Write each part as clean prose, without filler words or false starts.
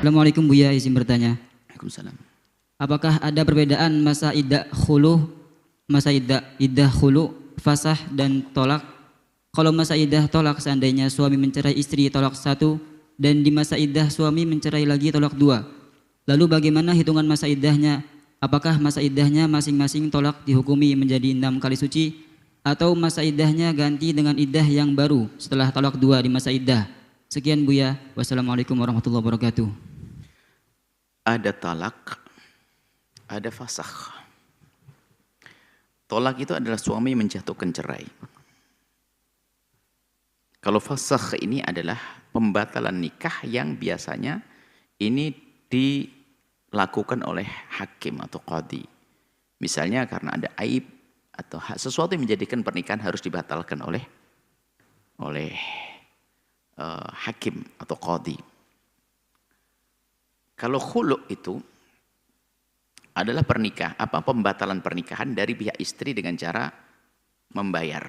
Assalamualaikum Buya, izin bertanya. Waalaikumsalam. Apakah ada perbedaan masa iddah khulu, fasah dan tolak? Kalau masa iddah tolak seandainya suami mencerai istri tolak 1 dan di masa iddah suami mencerai lagi tolak 2. Lalu bagaimana hitungan masa iddahnya? Apakah masa iddahnya masing-masing tolak dihukumi menjadi 6 kali suci atau masa iddahnya ganti dengan iddah yang baru setelah tolak 2 di masa iddah? Sekian Buya. Wassalamualaikum warahmatullahi wabarakatuh. Ada talak, ada fasakh. Tolak itu adalah suami menjatuhkan cerai. Kalau fasakh ini adalah pembatalan nikah yang biasanya ini dilakukan oleh hakim atau qadhi. Misalnya karena ada aib atau sesuatu yang menjadikan pernikahan harus dibatalkan oleh hakim atau qadhi. Kalau khulu' itu adalah pembatalan pernikahan dari pihak istri dengan cara membayar.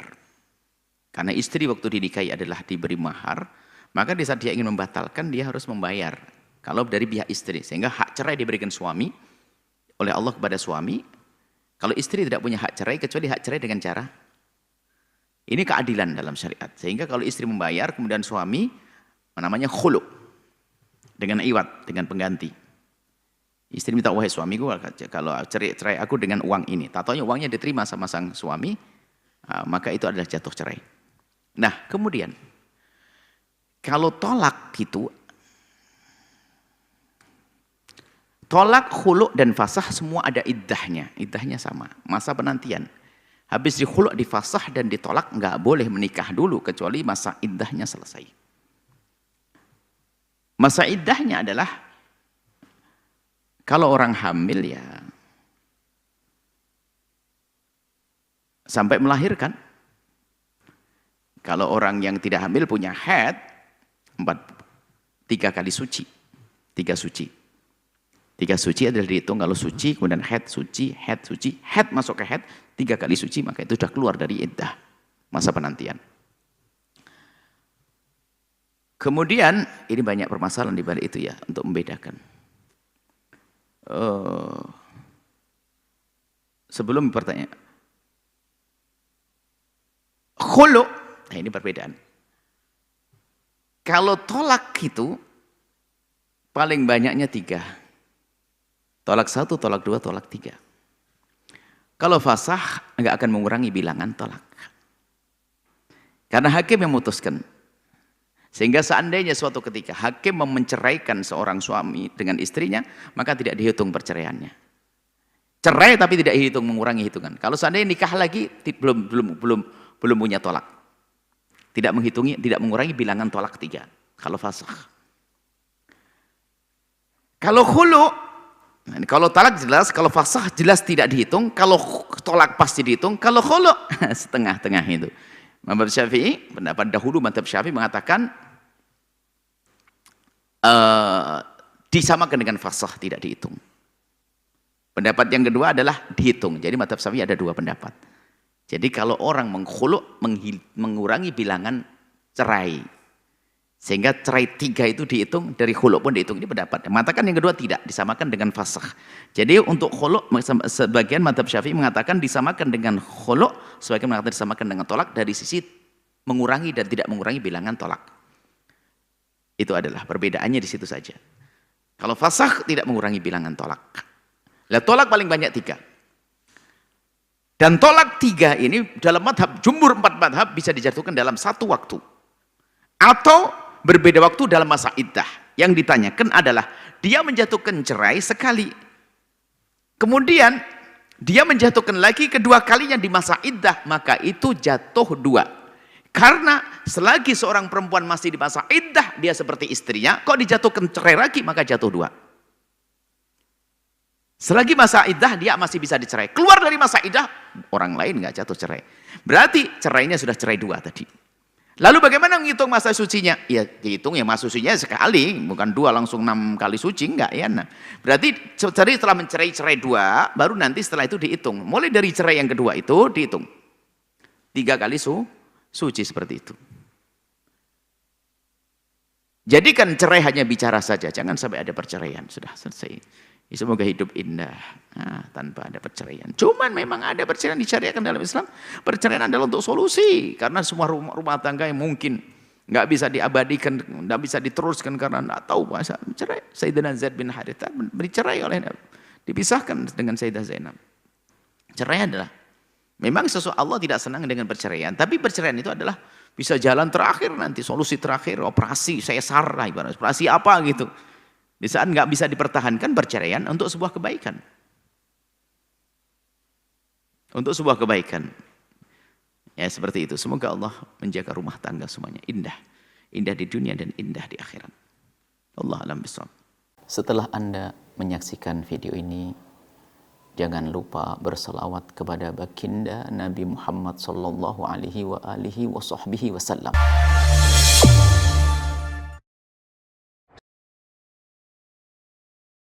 Karena istri waktu dinikahi adalah diberi mahar, maka di saat dia ingin membatalkan dia harus membayar. Kalau dari pihak istri, sehingga hak cerai diberikan suami oleh Allah kepada suami. Kalau istri tidak punya hak cerai kecuali hak cerai dengan cara ini keadilan dalam syariat. Sehingga kalau istri membayar kemudian suami namanya khulu' dengan iwat, dengan pengganti. Istri minta, wahai suamiku, kalau cerai aku dengan uang ini. Tatonya uangnya diterima sama sang suami, maka itu adalah jatuh cerai. Nah, kemudian kalau tolak gitu, tolak, khulu' dan fasah semua ada iddahnya. Iddahnya sama, masa penantian. Habis di khulu', di fasah dan ditolak, nggak boleh menikah dulu kecuali masa iddahnya selesai. Masa iddahnya adalah kalau orang hamil ya sampai melahirkan. Kalau orang yang tidak hamil punya haid 3 kali suci. 3 suci. 3 suci adalah dihitung kalau suci, kemudian haid suci, haid masuk ke haid 3 kali suci, maka itu sudah keluar dari iddah, masa penantian. Kemudian ini banyak permasalahan di balik itu ya untuk membedakan. Sebelum bertanya, khulu', nah ini perbedaan. Kalau tolak itu paling banyaknya 3. Tolak 1, tolak 2, tolak 3. Kalau fasah enggak akan mengurangi bilangan tolak. Karena hakim yang memutuskan. Sehingga seandainya suatu ketika hakim menceraikan seorang suami dengan istrinya, maka tidak dihitung perceraiannya. Cerai tapi tidak dihitung, mengurangi hitungan. Kalau seandainya nikah lagi belum punya tolak. Tidak mengurangi bilangan tolak 3. Kalau fasakh. Kalau khulu', kalau talak jelas, kalau fasakh jelas tidak dihitung, kalau tolak pasti dihitung, kalau khulu' setengah-tengah itu. Mazhab Syafi'i, pendapat dahulu mazhab Syafi'i mengatakan disamakan dengan fasakh, tidak dihitung. Pendapat yang kedua adalah dihitung. Jadi mazhab Syafi'i ada 2 pendapat. Jadi kalau orang mengkhulu' mengurangi bilangan cerai. Sehingga cerai 3 itu dihitung, dari khulu' pun dihitung. Ini pendapat. Mengatakan yang kedua tidak, disamakan dengan fasakh. Jadi untuk khulu' sebagian mazhab Syafi'i mengatakan disamakan dengan khulu', sebagian mengatakan disamakan dengan tolak dari sisi mengurangi dan tidak mengurangi bilangan tolak. Itu adalah perbedaannya di situ saja. Kalau fasakh tidak mengurangi bilangan tolak. Lah tolak paling banyak 3. Dan tolak 3 ini dalam madhab, jumhur 4 madhab bisa dijatuhkan dalam 1 waktu. Atau berbeda waktu dalam masa iddah. Yang ditanyakan adalah, dia menjatuhkan cerai sekali. Kemudian, dia menjatuhkan lagi kedua kalinya di masa iddah, maka itu jatuh 2. Karena selagi seorang perempuan masih di masa iddah, dia seperti istrinya, kok dijatuhkan cerai lagi, maka jatuh 2. Selagi masa iddah, dia masih bisa dicerai. Keluar dari masa iddah, orang lain nggak jatuh cerai. Berarti cerainya sudah cerai 2 tadi. Lalu bagaimana menghitung masa sucinya? Ya dihitung ya masa sucinya sekali, bukan 2 langsung 6 kali suci, enggak ya. Nah, berarti setelah mencerai 2, baru nanti setelah itu dihitung. Mulai dari cerai yang kedua itu dihitung. 3 kali suci seperti itu. Jadikan cerai hanya bicara saja, jangan sampai ada perceraian. Sudah selesai. Semoga hidup indah tanpa ada perceraian. Cuman memang ada perceraian disyariatkan dalam Islam. Perceraian adalah untuk solusi, karena semua rumah tangga yang mungkin nggak bisa diabadikan, nggak bisa diteruskan karena nggak tahu bahasa cerai. Sayyidina Zaid bin Harithah dicerai oleh dipisahkan dengan Sayyidah Zainab. Cerai adalah memang sesuatu, Allah tidak senang dengan perceraian, tapi perceraian itu adalah bisa jalan terakhir nanti, solusi terakhir, operasi sesar lah ibarat, operasi apa gitu. Di saat nggak bisa dipertahankan perceraian untuk sebuah kebaikan. Untuk sebuah kebaikan. Ya seperti itu. Semoga Allah menjaga rumah tangga semuanya indah. Indah di dunia dan indah di akhirat. Allah alam bisawab. Setelah Anda menyaksikan video ini, jangan lupa berselawat kepada baginda Nabi Muhammad sallallahu alaihi wa alihi wa sahbihi wasallam.